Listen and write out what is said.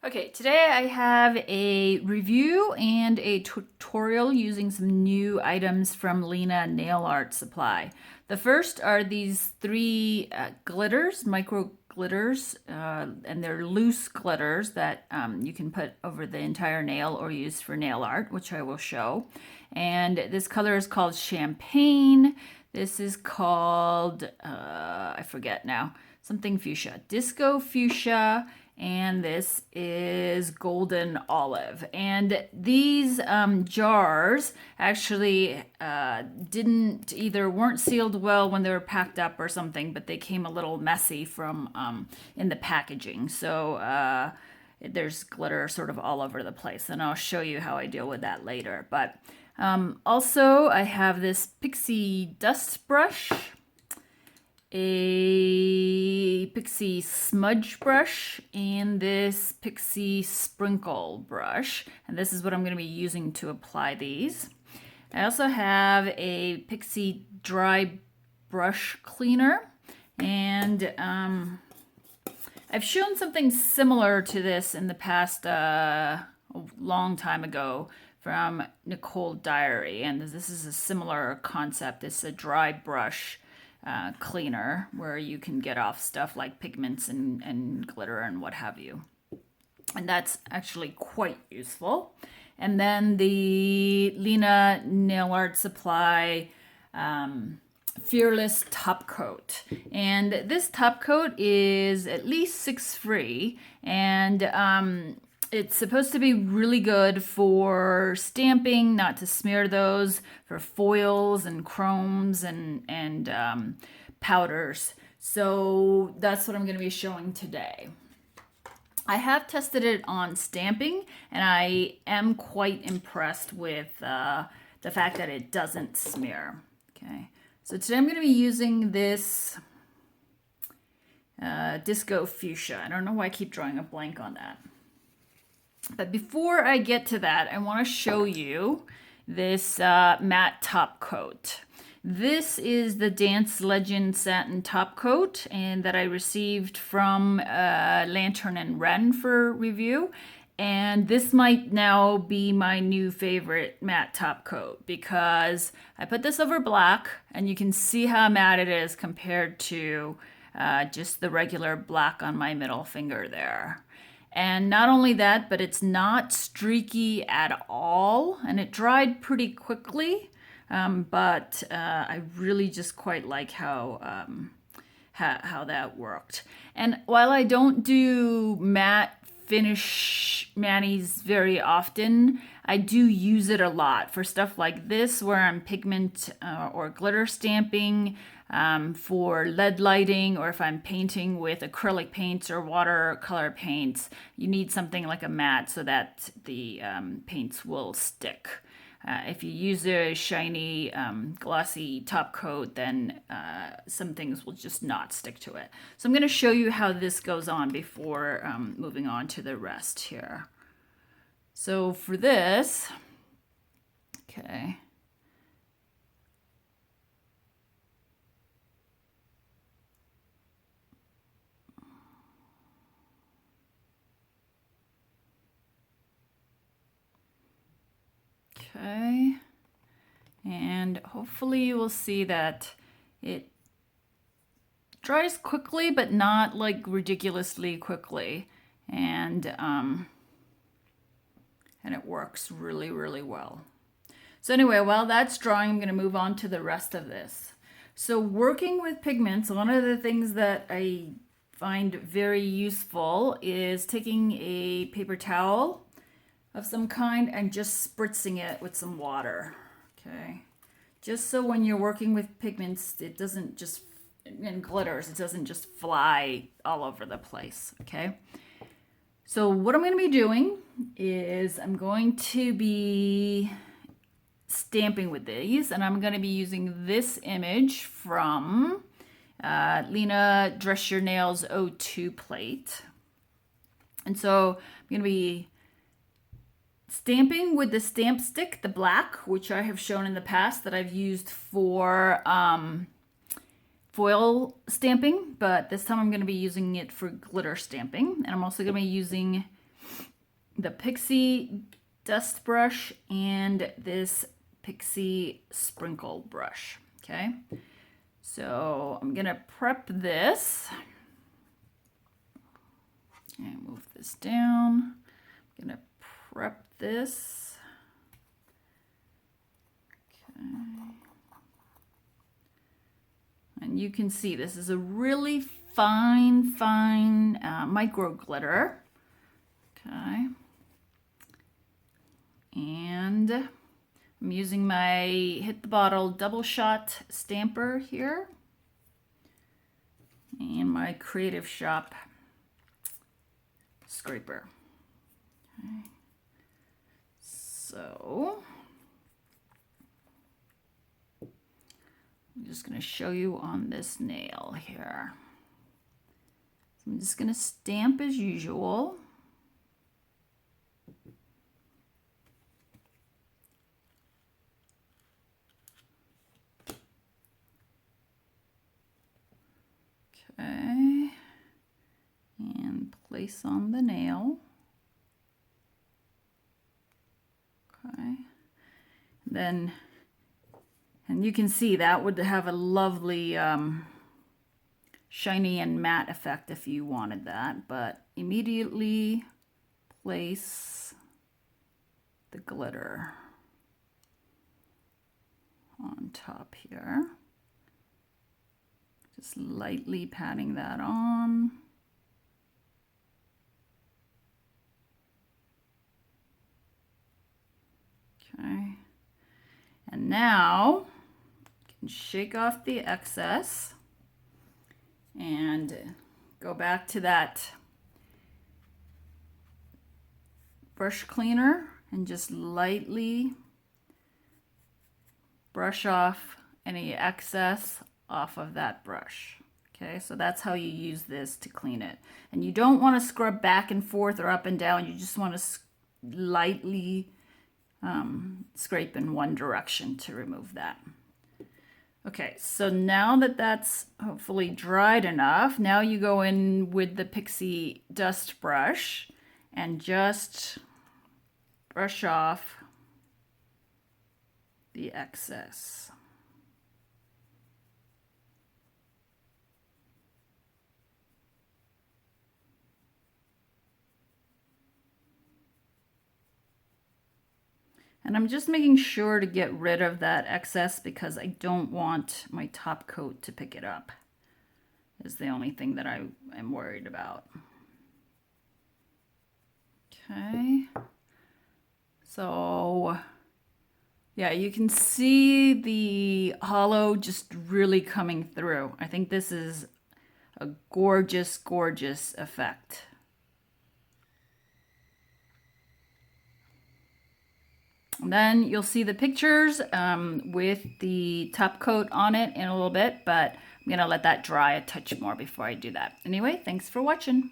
Okay, today I have a review and a tutorial using some new items from Lina Nail Art Supply. The first are these three glitters, micro glitters, and they're loose glitters that you can put over the entire nail or use for nail art, which I will show. And this color is called Champagne. This is called, I forget now, something fuchsia, disco fuchsia, and this is golden olive. And these jars actually weren't sealed well when they were packed up or something, but they came a little messy from in the packaging. So there's glitter sort of all over the place, and I'll show you how I deal with that later. But also I have this Pixie dust brush, a Pixie smudge brush, and this Pixie sprinkle brush. And this is what I'm going to be using to apply these. I also have a Pixie dry brush cleaner, and I've shown something similar to this in the past a long time ago from Nicole Diary, and this is a similar concept. It's a dry brush cleaner where you can get off stuff like pigments and glitter and what have you. And that's actually quite useful. And then the Lina Nail Art Supply Fearless Top Coat. And this top coat is at least 6 free, and it's supposed to be really good for stamping, not to smear those, for foils and chromes and powders. So that's what I'm going to be showing today. I have tested it on stamping, and I am quite impressed with the fact that it doesn't smear. Okay, so today I'm going to be using this Disco Fuchsia. I don't know why I keep drawing a blank on that. But before I get to that, I want to show you this matte top coat. This is the Dance Legend Satin top coat, and that I received from Lantern and Wren for review. And this might now be my new favorite matte top coat, because I put this over black, and you can see how matte it is compared to just the regular black on my middle finger there. And not only that, but it's not streaky at all, and it dried pretty quickly. But I really just quite like how that worked. And while I don't do matte finish manis very often, I do use it a lot for stuff like this, where I'm pigment or glitter stamping, for lead lighting, or if I'm painting with acrylic paints or watercolor paints. You need something like a matte so that the paints will stick. If you use a shiny, glossy top coat, then some things will just not stick to it. So I'm going to show you how this goes on before moving on to the rest here. So for this, okay. Okay, and hopefully you will see that it dries quickly, but not like ridiculously quickly, and it works really, really well. So anyway, while that's drying, I'm going to move on to the rest of this. So working with pigments, one of the things that I find very useful is taking a paper towel of some kind and just spritzing it with some water. Okay, just so when you're working with pigments, it doesn't just, and glitters, it doesn't just fly all over the place. Okay, so what I'm going to be doing is I'm going to be stamping with these, and I'm going to be using this image from Lina Dress Your Nails 02 plate. And so I'm going to be stamping with the stamp stick, the black, which I have shown in the past that I've used for foil stamping, but this time I'm going to be using it for glitter stamping. And I'm also going to be using the Pixie dust brush and this Pixie sprinkle brush. Okay, so I'm gonna prep this and move this down. I'm gonna prep this. Okay. And you can see this is a really fine micro glitter. Okay. And I'm using my Hit the Bottle double shot stamper here. And my Creative Shop scraper. Okay. So I'm just going to show you on this nail here. So I'm just going to stamp as usual. Okay. And place on the nail. Okay. Then, and you can see that would have a lovely shiny and matte effect if you wanted that, but immediately place the glitter on top here. Just lightly patting that on. Okay. And now you can shake off the excess and go back to that brush cleaner and just lightly brush off any excess off of that brush. Okay, so that's how you use this to clean it. And you don't want to scrub back and forth or up and down. You just want to lightly scrape in one direction to remove that. Okay, so now that that's hopefully dried enough, now you go in with the Pixie dust brush and just brush off the excess. And I'm just making sure to get rid of that excess because I don't want my top coat to pick it up. Is the only thing that I am worried about. Okay. So, yeah, you can see the hollow just really coming through. I think this is a gorgeous, gorgeous effect. And then you'll see the pictures with the top coat on it in a little bit, but I'm gonna let that dry a touch more before I do that. Anyway, thanks for watching.